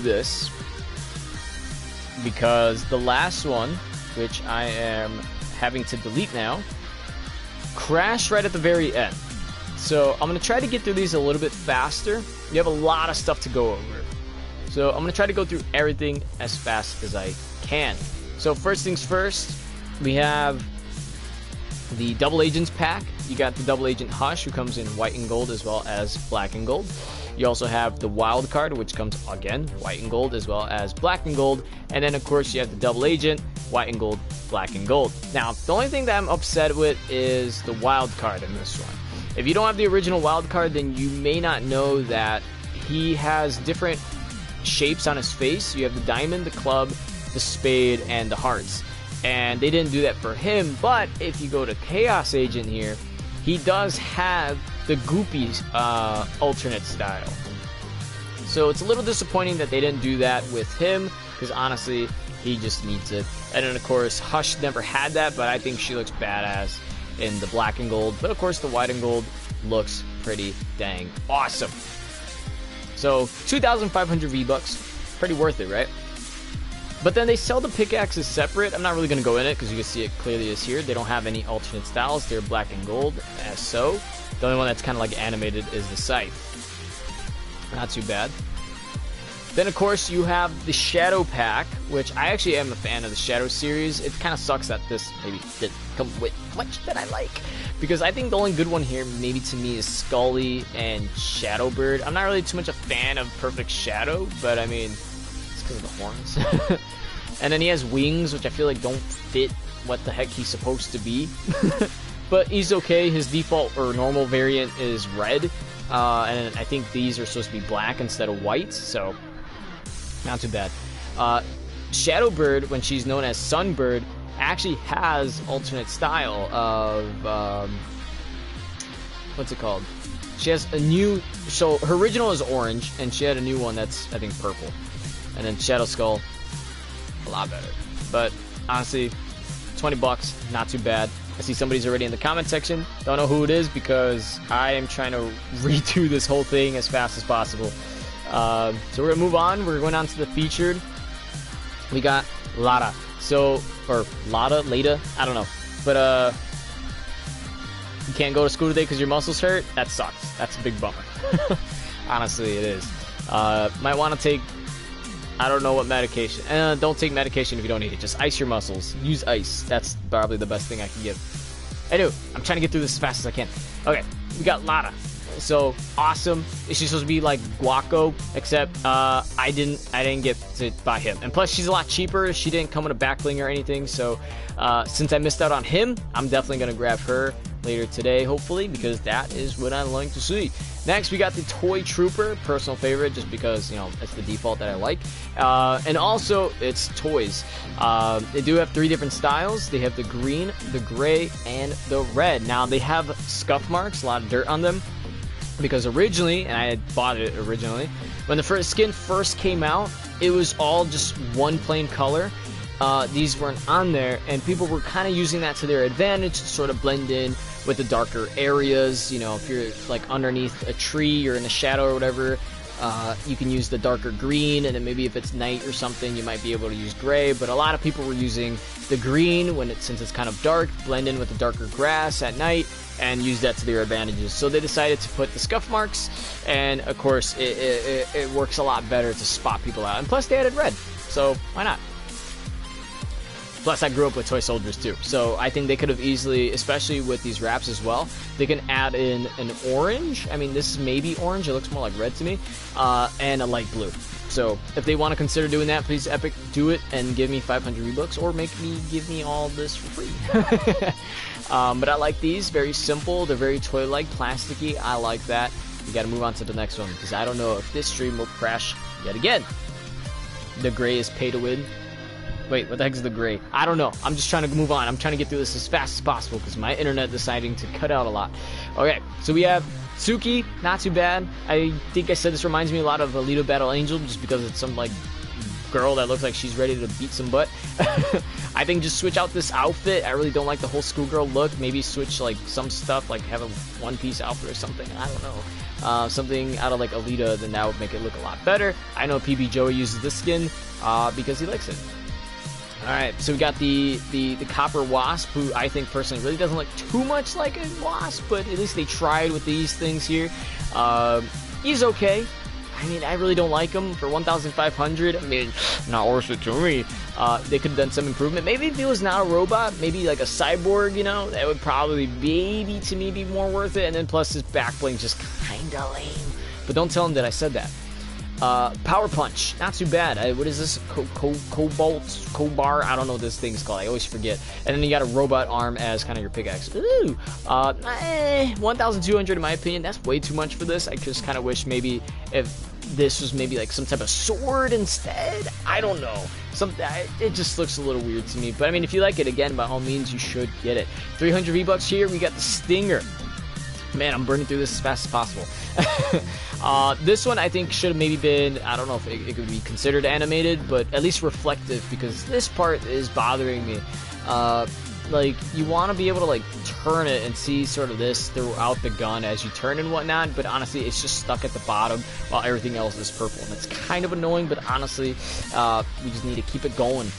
this because the last one, which I am having to delete now, crashed right at the very end. So I'm going to try to get through these a little bit faster. You have a lot of stuff to go over. So I'm going to try to go through everything as fast as I can. So first things first, we have the Double Agents pack. You got the Double Agent Hush, who comes in white and gold as well as black and gold. You also have the Wild card, which comes again white and gold as well as black and gold. And then of course you have the Double Agent, white and gold, black and gold. Now the only thing that I'm upset with is the Wild card in this one. If you don't have the original Wild card, then you may not know that he has different shapes on his face. You have the diamond, the club, the spade, and the hearts. And they didn't do that for him, but if you go to Chaos Agent here, he does have the Goopy alternate style. So it's a little disappointing that they didn't do that with him, because honestly, he just needs it. And then of course, Hush never had that, but I think she looks badass in the black and gold. But of course, the white and gold looks pretty dang awesome. So 2,500 V-Bucks, pretty worth it, right? But then they sell the pickaxes separate. I'm not really going to go in it because you can see it clearly is here. They don't have any alternate styles. They're black and gold as so. The only one that's kind of like animated is the scythe. Not too bad. Then of course you have the Shadow pack, which I actually am a fan of the Shadow series. It kind of sucks that this maybe didn't come with much that I like, because I think the only good one here maybe to me is Scully and Shadowbird. I'm not really too much a fan of Perfect Shadow, but I mean, it's because of the horns. And then he has wings, which I feel like don't fit what the heck he's supposed to be. But he's okay. His default or normal variant is red, and I think these are supposed to be black instead of white, so not too bad. Shadowbird, when she's known as Sunbird, actually has alternate style of what's it called? She has a new, so her original is orange, and she had a new one that's I think purple. And then Shadow Skull, a lot better. But honestly, 20 bucks, not too bad. I see somebody's already in the comment section. Don't know who it is because I am trying to redo this whole thing as fast as possible. So we're gonna move on. We're going on to the featured. We got Lana. So, or Lada, I don't know. But you can't go to school today because your muscles hurt. That sucks. That's a big bummer. Honestly, it is. Might want to take, I don't know what medication. Don't take medication if you don't need it. Just ice your muscles. Use ice. That's probably the best thing I can give. Anyway, I'm trying to get through this as fast as I can. Okay, we got Lana. So awesome. She's supposed to be like Guaco, except I didn't get to buy him. And plus, she's a lot cheaper. She didn't come with a backbling or anything. So since I missed out on him, I'm definitely gonna grab her later today, hopefully, because that is what I like to see. Next, we got the Toy Trooper, personal favorite, just because, you know, it's the default that I like. And also, it's toys. They do have 3 different styles. They have the green, the gray, and the red. Now, they have scuff marks, a lot of dirt on them, because originally, and I had bought it originally, when the skin first came out, it was all just one plain color. These weren't on there, and people were kind of using that to their advantage to sort of blend in with the darker areas. You know, if you're like underneath a tree or in a shadow or whatever, you can use the darker green, and then maybe if it's night or something, you might be able to use gray. But a lot of people were using the green since it's kind of dark, blend in with the darker grass at night, and use that to their advantages. So they decided to put the scuff marks, and of course it works a lot better to spot people out. And plus they added red, so why not? Plus, I grew up with toy soldiers too, so I think they could have easily, especially with these wraps as well, they can add in an orange. I mean, this is maybe orange. It looks more like red to me, and a light blue. So if they want to consider doing that, please, Epic, do it and give me 500 V-Bucks, or give me all this for free. But I like these. Very simple. They're very toy-like, plasticky. I like that. We got to move on to the next one because I don't know if this stream will crash yet again. The gray is pay to win. Wait, what the heck is the gray? I don't know. I'm just trying to move on. I'm trying to get through this as fast as possible because my internet deciding to cut out a lot. Okay, so we have Suki. Not too bad. I think I said this reminds me a lot of Alito Battle Angel just because it's some like girl that looks like she's ready to beat some butt. I think just switch out this outfit. I really don't like the whole schoolgirl look. Maybe switch like some stuff, like have a one-piece outfit or something. I don't know. Something out of like Alita, then that would make it look a lot better. I know PB Joey uses this skin because he likes it. Alright, so we got the Copper Wasp, who I think personally really doesn't look too much like a wasp, but at least they tried with these things here. He's okay. I mean, I really don't like him for 1,500. I mean, not worth it to me. They could have done some improvement. Maybe if he was not a robot, maybe like a cyborg, you know, that would probably maybe to me be more worth it. And then plus his back bling just kinda lame. But don't tell him that I said that. Power Punch, not too bad. What is this? Cobar? I don't know what this thing's called. I always forget. And then you got a robot arm as kind of your pickaxe. Ooh, 1,200 in my opinion. That's way too much for this. I just kind of wish maybe if this was maybe like some type of sword instead. I don't know. It just looks a little weird to me. But I mean, if you like it, again, by all means, you should get it. 300 V-Bucks here. We got the Stinger. Man, I'm burning through this as fast as possible. This one I think should have maybe been, I don't know if it could be considered animated, but at least reflective, because this part is bothering me. Like, you want to be able to like turn it and see sort of this throughout the gun as you turn and whatnot, but honestly it's just stuck at the bottom while everything else is purple, and it's kind of annoying, but honestly we just need to keep it going.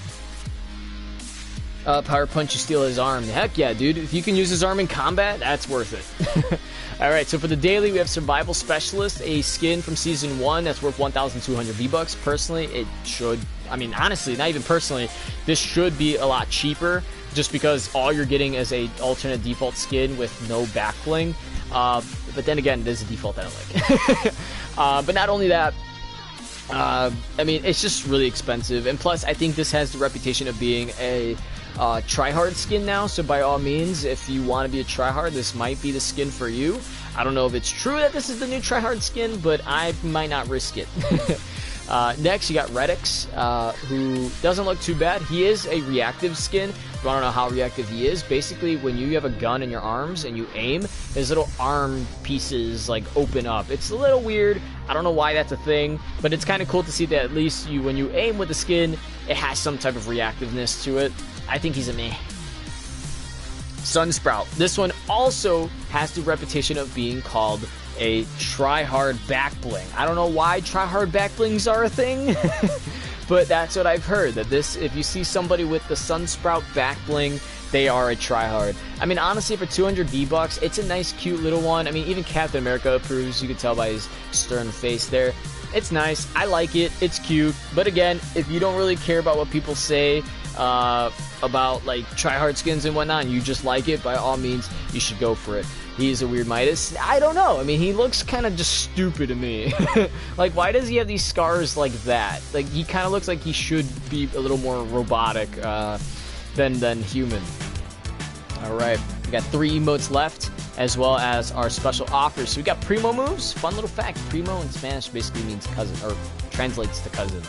Power Punch, you steal his arm. Heck yeah, dude. If you can use his arm in combat, that's worth it. Alright, so for the daily, we have Survival Specialist, a skin from Season 1 that's worth 1,200 V-Bucks. Personally, it should, I mean, honestly, not even personally, this should be a lot cheaper, just because all you're getting is a alternate default skin with no back bling. But then again, it is a default that I like. But not only that, I mean, it's just really expensive. And plus, I think this has the reputation of being a tryhard skin now, so by all means, if you want to be a tryhard, this might be the skin for you. I don't know if it's true that this is the new tryhard skin, but I might not risk it. Next, you got Redax, who doesn't look too bad. He is a reactive skin. If you want to know how reactive he is, basically when you have a gun in your arms and you aim, his little arm pieces like open up. It's a little weird. I don't know why that's a thing, but it's kind of cool to see that at least when you aim with the skin, it has some type of reactiveness to it. I think he's a meh. Sunsprout. This one also has the reputation of being called a try-hard back bling. I don't know why try-hard back blings are a thing, but that's what I've heard. That this, if you see somebody with the Sunsprout back bling, they are a try-hard. I mean, honestly, for 200 V-Bucks, it's a nice, cute little one. I mean, even Captain America approves. You can tell by his stern face there. It's nice. I like it. It's cute. But again, if you don't really care about what people say about like tryhard skins and whatnot, and you just like it, by all means, you should go for it. He's a weird Midas. I don't know. I mean, he looks kind of just stupid to me. Like, why does he have these scars like that? Like, he kind of looks like he should be a little more robotic than human. Alright, we got 3 emotes left, as well as our special offers. So we got Primo Moves. Fun little fact, Primo in Spanish basically means cousin, or translates to cousin.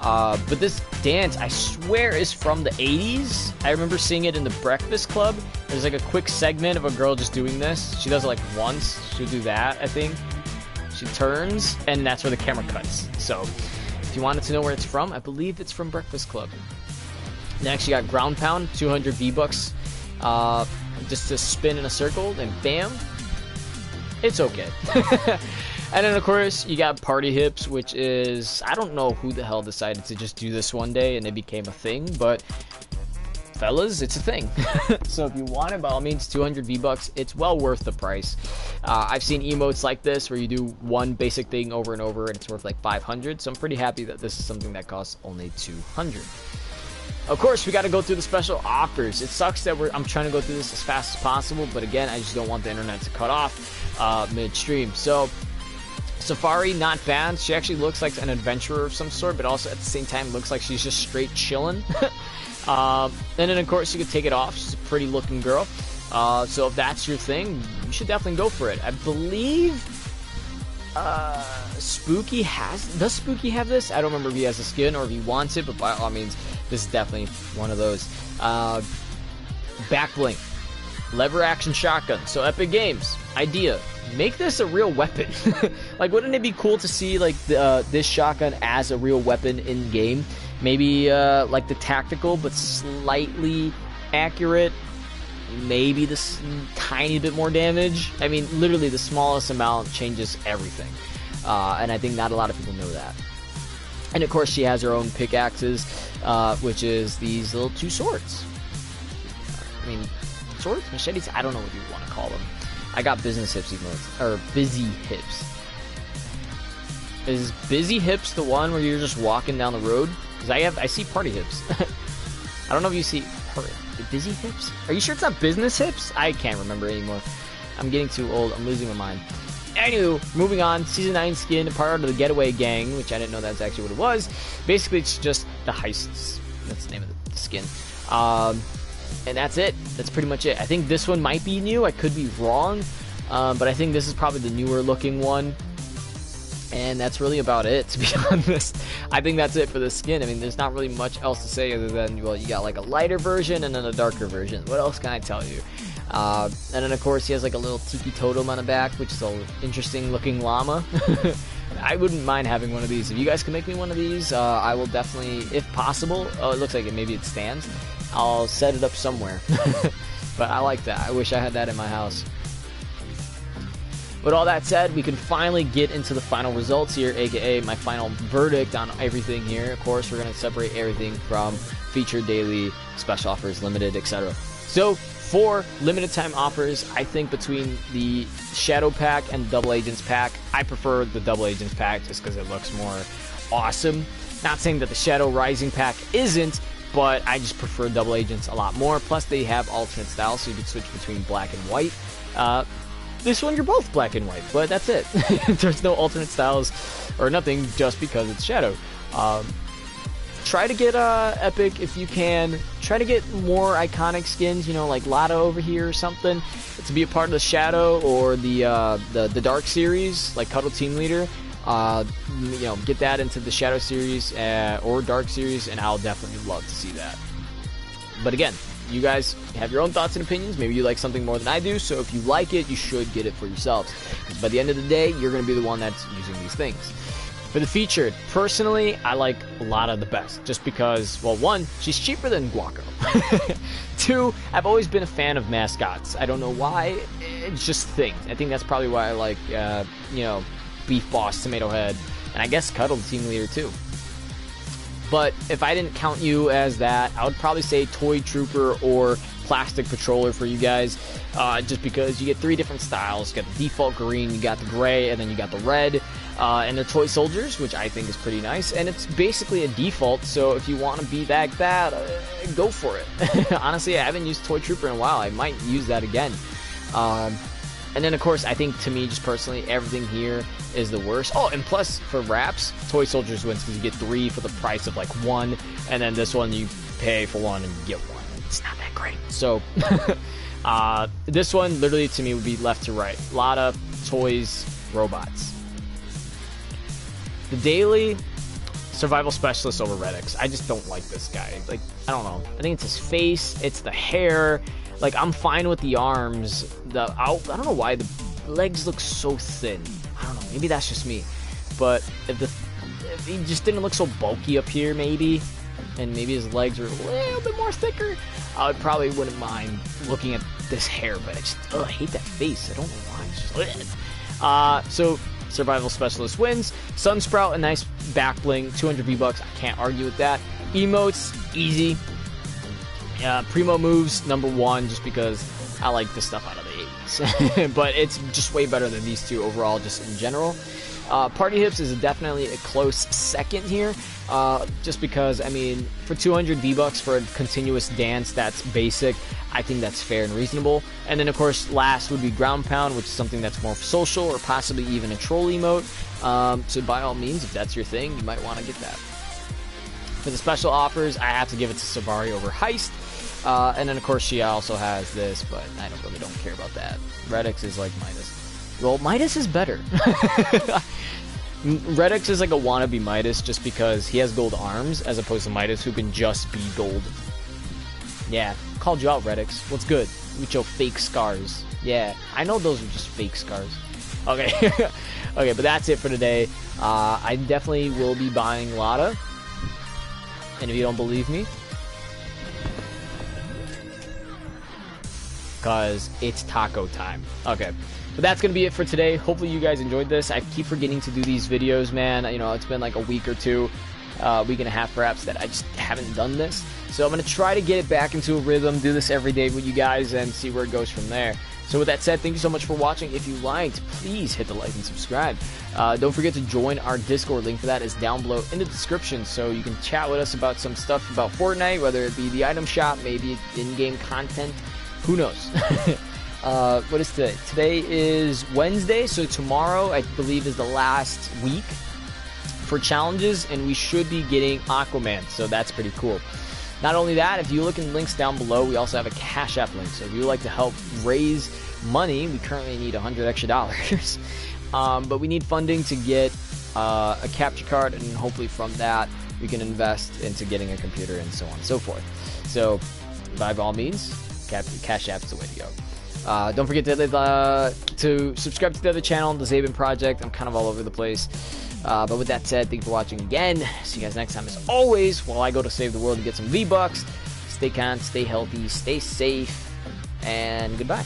But this dance, I swear, is from the 80s. I remember seeing it in the Breakfast Club. There's like a quick segment of a girl just doing this. She does it like once. She'll do that, I think. She turns, and that's where the camera cuts. So, if you wanted to know where it's from, I believe it's from Breakfast Club. Next, you got Ground Pound, 200 V-Bucks. Just to spin in a circle, and bam. It's okay. And then, of course, you got Party Hips, which is, I don't know who the hell decided to just do this one day and it became a thing, but fellas, it's a thing. So if you want it, by all means, 200 V-Bucks, it's well worth the price. I've seen emotes like this where you do one basic thing over and over and it's worth like 500, so I'm pretty happy that this is something that costs only 200. Of course, we got to go through the special offers. It sucks that I'm trying to go through this as fast as possible, but again, I just don't want the internet to cut off mid-stream. So Safari, not bad. She actually looks like an adventurer of some sort, but also at the same time looks like she's just straight chilling. And then, of course, you can take it off. She's a pretty looking girl. So if that's your thing, you should definitely go for it. I believe Spooky does Spooky have this? I don't remember if he has a skin or if he wants it, but by all means, this is definitely one of those. Back bling. Lever action shotgun. So Epic Games, idea. Make this a real weapon. Like, wouldn't it be cool to see, like, this shotgun as a real weapon in game? Maybe, like, the tactical, but slightly accurate. Maybe this tiny bit more damage. I mean, literally the smallest amount changes everything. And I think not a lot of people know that. And, of course, she has her own pickaxes, which is these little 2 swords. I mean, swords? Machetes? I don't know what you want to call them. I got business hips emotes. Or busy hips. Is busy hips the one where you're just walking down the road? Because I see party hips. I don't know if you see busy hips? Are you sure it's not business hips? I can't remember anymore. I'm getting too old. I'm losing my mind. Anywho, moving on. Season 9 skin, part of the Getaway Gang, which I didn't know that's actually what it was. Basically, it's just the heists. That's the name of the skin. And that's it. That's pretty much it. I think this one might be new. I could be wrong. But I think this is probably the newer looking one. And that's really about it, to be honest. I think that's it for the skin. I mean, there's not really much else to say other than, well, you got like a lighter version and then a darker version. What else can I tell you? And then, of course, he has like a little tiki totem on the back, which is an interesting looking llama. I wouldn't mind having one of these. If you guys can make me one of these, I will definitely, if possible. Oh, it looks like maybe it stands. I'll set it up somewhere. But I like that. I wish I had that in my house. With all that said, we can finally get into the final results here, aka my final verdict on everything here. Of course, we're going to separate everything from featured, daily, special offers, limited, etc. So, for limited time offers, I think between the Shadow Pack and Double Agents Pack, I prefer the Double Agents Pack just because it looks more awesome. Not saying that the Shadow Rising Pack isn't, but I just prefer Double Agents a lot more. Plus, they have alternate styles, so you can switch between black and white. This one, you're both black and white, but that's it. There's no alternate styles or nothing just because it's Shadow. Try to get Epic if you can. Try to get more iconic skins, you know, like Lana over here or something, to be a part of the Shadow or the Dark series, like Cuddle Team Leader. You know, get that into the Shadow series or Dark series, and I'll definitely love to see that. But again, you guys have your own thoughts and opinions. Maybe you like something more than I do, so if you like it, you should get it for yourselves. Because by the end of the day, you're going to be the one that's using these things. For the featured, personally, I like Lana the best. Just because, well, one, she's cheaper than Guaco. Two, I've always been a fan of mascots. I don't know why. It's just things. I think that's probably why I like, you know, Beef Boss, Tomato Head, and I guess Cuddle Team Leader too. But if I didn't count you as that, I would probably say Toy Trooper or Plastic Patroller for you guys, just because you get 3 different styles. You got the default green, you got the gray, and then you got the red, and they're toy soldiers, which I think is pretty nice, and it's basically a default, so if you want to be like that, go for it. Honestly, I haven't used Toy Trooper in a while. I might use that again. And then, of course, I think, to me, just personally, everything here is the worst. Oh, and plus, for wraps, Toy Soldiers wins because you get 3 for the price of, like, 1. And then this one, you pay for 1 and you get 1. It's not that great. So, this one, literally, to me, would be left to right. A lot of toys, robots. The daily survival specialist over Redax. I just don't like this guy. Like, I don't know. I think it's his face. It's the hair. Like, I'm fine with the arms. I don't know why the legs look so thin. I don't know. Maybe that's just me. But if he just didn't look so bulky up here, maybe, and maybe his legs are a little bit more thicker, I probably wouldn't mind looking at this hair. But I hate that face. I don't know why. It's just, so survival specialist wins. Sunsprout, a nice back bling, 200 V-Bucks. I can't argue with that. Emotes, easy. Primo Moves, #1, just because I like the stuff out of the 80s. But it's just way better than these two overall, just in general. Party Hips is definitely a close second here, just because, I mean, for 200 V-Bucks for a continuous dance that's basic, I think that's fair and reasonable. And then, of course, last would be Ground Pound, which is something that's more social or possibly even a troll emote. So by all means, if that's your thing, you might want to get that. For the special offers, I have to give it to Sabari over Heist. And then, of course, she also has this, but I really don't care about that. Redax is like Midas. Well, Midas is better. Redax is like a wannabe Midas just because he has gold arms as opposed to Midas, who can just be gold. Yeah, called you out, Redax. What's good? with your fake scars. Yeah, I know those are just fake scars. Okay. Okay, but that's it for today. I definitely will be buying Lana. And if you don't believe me, because it's taco time. Okay, but that's gonna be it for today. Hopefully you guys enjoyed this. I keep forgetting to do these videos, man. You know, it's been like a week or two, week and a half perhaps, that I just haven't done this. So I'm gonna try to get it back into a rhythm, do this every day with you guys, and see where it goes from there. So with that said, thank you so much for watching. If you liked, please hit the like and subscribe. Don't forget to join our Discord. Link for that is down below in the description, so you can chat with us about some stuff about Fortnite, whether it be the item shop, maybe in-game content. Who knows? What is today? Today is Wednesday, so tomorrow I believe is the last week for challenges, and we should be getting Aquaman, so that's pretty cool. Not only that, if you look in links down below, we also have a Cash App link. So if you would like to help raise money, we currently need $100 extra. But we need funding to get a capture card, and hopefully from that we can invest into getting a computer and so on and so forth. So by all means, Cash App is the way to go. Don't forget to subscribe to the other channel, the Zabin Project. I'm kind of all over the place. But with that said, thank you for watching again. See you guys next time. As always, while I go to save the world and get some V-Bucks, stay calm, stay healthy, stay safe, and goodbye.